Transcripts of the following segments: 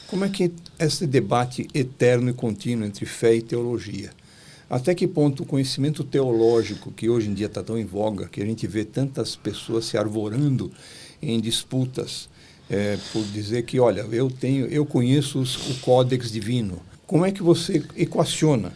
Como é que esse debate eterno e contínuo entre fé e teologia? Até que ponto o conhecimento teológico, que hoje em dia está tão em voga, que a gente vê tantas pessoas se arvorando em disputas, por dizer que, olha, eu conheço o Códex Divino. Como é que você equaciona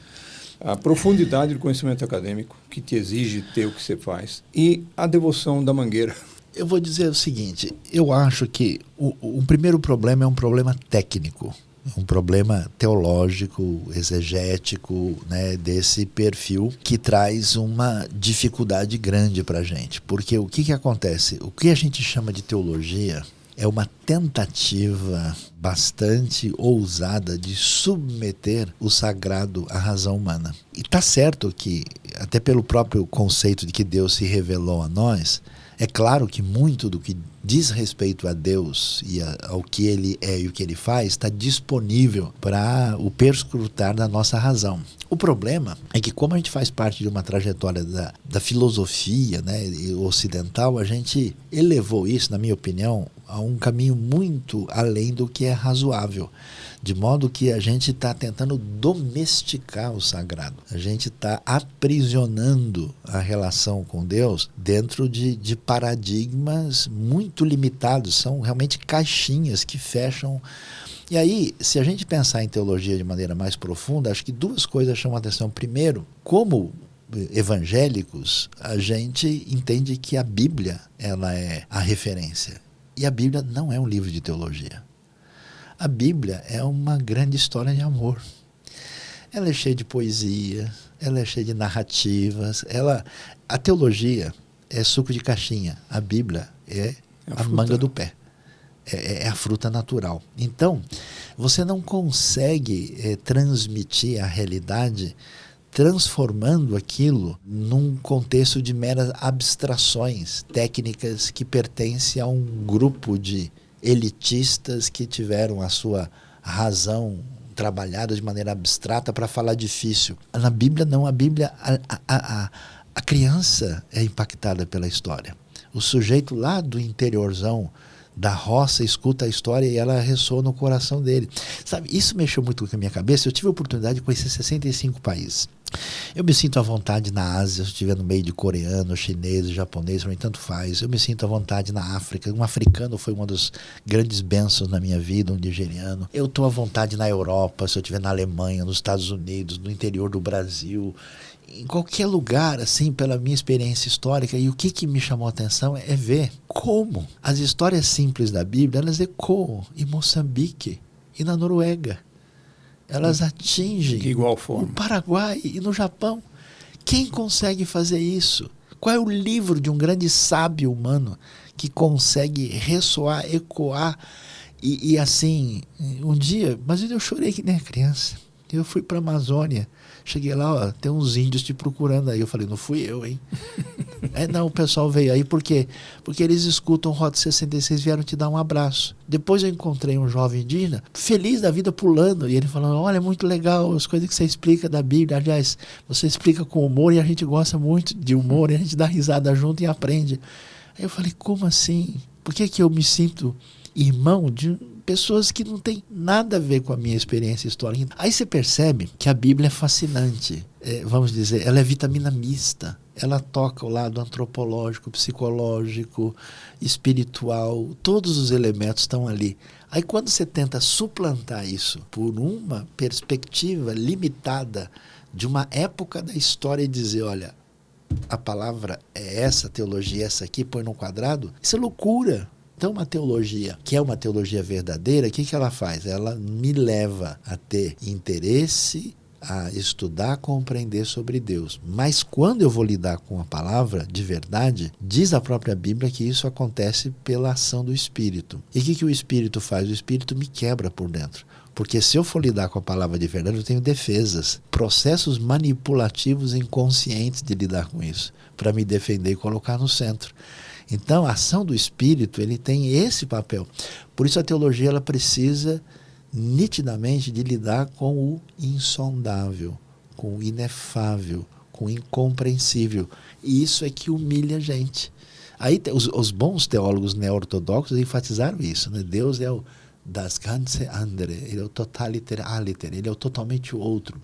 a profundidade do conhecimento acadêmico, que te exige ter o que você faz, e a devoção da mangueira? Eu vou dizer o seguinte, eu acho que o primeiro problema é um problema técnico, um problema teológico, exegético, né, desse perfil que traz uma dificuldade grande para a gente. Porque o que acontece? O que a gente chama de teologia é uma tentativa bastante ousada de submeter o sagrado à razão humana. E está certo que, até pelo próprio conceito de que Deus se revelou a nós, é claro que muito do que diz respeito a Deus e ao que Ele é e o que Ele faz está disponível para o perscrutar da nossa razão. O problema é que, como a gente faz parte de uma trajetória da filosofia, né, ocidental, a gente elevou isso, na minha opinião, a um caminho muito além do que é razoável. De modo que a gente está tentando domesticar o sagrado. A gente está aprisionando a relação com Deus dentro de paradigmas muito limitados. São realmente caixinhas que fecham. E aí, se a gente pensar em teologia de maneira mais profunda, acho que duas coisas chamam a atenção. Primeiro, como evangélicos, a gente entende que a Bíblia ela é a referência. E a Bíblia não é um livro de teologia. A Bíblia é uma grande história de amor. Ela é cheia de poesia, ela é cheia de narrativas. A teologia é suco de caixinha. A Bíblia é a manga do pé. É a fruta natural. Então, você não consegue transmitir a realidade transformando aquilo num contexto de meras abstrações técnicas que pertencem a um grupo de elitistas que tiveram a sua razão trabalhada de maneira abstrata para falar difícil. Na Bíblia não, a Bíblia, a criança é impactada pela história. O sujeito lá do interiorzão da roça escuta a história e ela ressoa no coração dele. Sabe, isso mexeu muito com a minha cabeça. Eu tive a oportunidade de conhecer 65 países. Eu me sinto à vontade na Ásia, se eu estiver no meio de coreano, chinês, japonês, para mim tanto faz. Eu me sinto à vontade na África. Um africano foi uma das grandes bênçãos na minha vida, um nigeriano. Eu estou à vontade na Europa, se eu estiver na Alemanha, nos Estados Unidos, no interior do Brasil, em qualquer lugar, assim, pela minha experiência histórica. E o que me chamou a atenção é ver como as histórias simples da Bíblia, elas ecoam em Moçambique e na Noruega. Elas atingem de igual forma o Paraguai e no Japão. Quem consegue fazer isso? Qual é o livro de um grande sábio humano que consegue ressoar, ecoar e assim, um dia, mas eu chorei que nem a criança. Eu fui para a Amazônia, cheguei lá, ó, tem uns índios te procurando aí. Eu falei, não fui eu, hein? Não, o pessoal veio aí, por quê? Porque eles escutam Rota 66, vieram te dar um abraço. Depois eu encontrei um jovem indígena, feliz da vida, pulando, e ele falando, olha, é muito legal as coisas que você explica da Bíblia, aliás, você explica com humor, e a gente gosta muito de humor, e a gente dá risada junto e aprende. Aí eu falei, como assim? Por que eu me sinto irmão de pessoas que não têm nada a ver com a minha experiência histórica? Aí você percebe que a Bíblia é fascinante. Vamos dizer, ela é vitamina mista. Ela toca o lado antropológico, psicológico, espiritual. Todos os elementos estão ali. Aí quando você tenta suplantar isso por uma perspectiva limitada de uma época da história e dizer, olha, a palavra é essa, a teologia é essa aqui, põe no quadrado, isso é loucura. Então, uma teologia, que é uma teologia verdadeira, o que ela faz? Ela me leva a ter interesse, a estudar, compreender sobre Deus. Mas quando eu vou lidar com a palavra de verdade, diz a própria Bíblia que isso acontece pela ação do Espírito. E o que o Espírito faz? O Espírito me quebra por dentro. Porque se eu for lidar com a palavra de verdade, eu tenho defesas, processos manipulativos inconscientes de lidar com isso, para me defender e colocar no centro. Então, a ação do Espírito, ele tem esse papel. Por isso a teologia ela precisa nitidamente de lidar com o insondável, com o inefável, com o incompreensível. E isso é que humilha a gente. Aí os bons teólogos neo-ortodoxos enfatizaram isso, né? Deus é o das ganze andere, ele é o totaliter aliter, ele é o totalmente outro.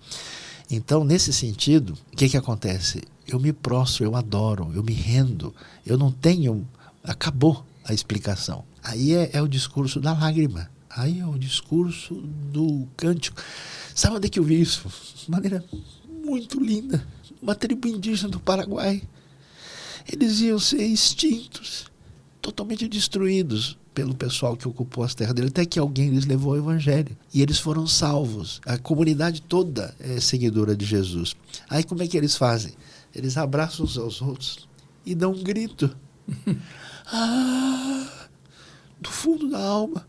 Então, nesse sentido, o que acontece? Eu me prostro, eu adoro, eu me rendo, eu não tenho... Acabou a explicação. Aí é o discurso da lágrima, aí é o discurso do cântico. Sabe onde é que eu vi isso? De maneira muito linda. Uma tribo indígena do Paraguai. Eles iam ser extintos, totalmente destruídos pelo pessoal que ocupou as terras dele, até que alguém lhes levou o evangelho. E eles foram salvos. A comunidade toda é seguidora de Jesus. Aí como é que eles fazem? Eles abraçam uns aos outros e dão um grito. Do fundo da alma,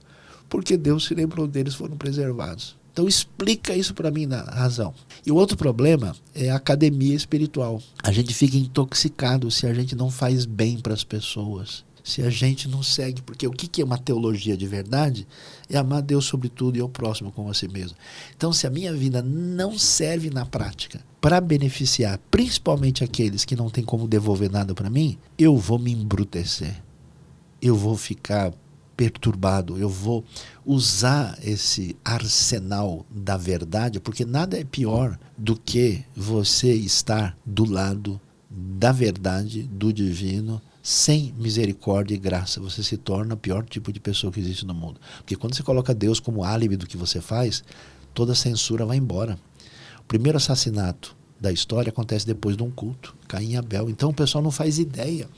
porque Deus se lembrou deles, foram preservados. Então explica isso para mim na razão. E o outro problema é a academia espiritual. A gente fica intoxicado se a gente não faz bem para as pessoas, se a gente não segue, porque o que é uma teologia de verdade? É amar Deus sobre tudo e ao próximo como a si mesmo. Então, se a minha vida não serve na prática para beneficiar principalmente aqueles que não têm como devolver nada para mim, eu vou me embrutecer, eu vou ficar perturbado, eu vou usar esse arsenal da verdade, porque nada é pior do que você estar do lado da verdade, do divino, sem misericórdia e graça. Você se torna o pior tipo de pessoa que existe no mundo. Porque quando você coloca Deus como álibi do que você faz, toda censura vai embora. O primeiro assassinato da história acontece depois de um culto, Caim e Abel. Então o pessoal não faz ideia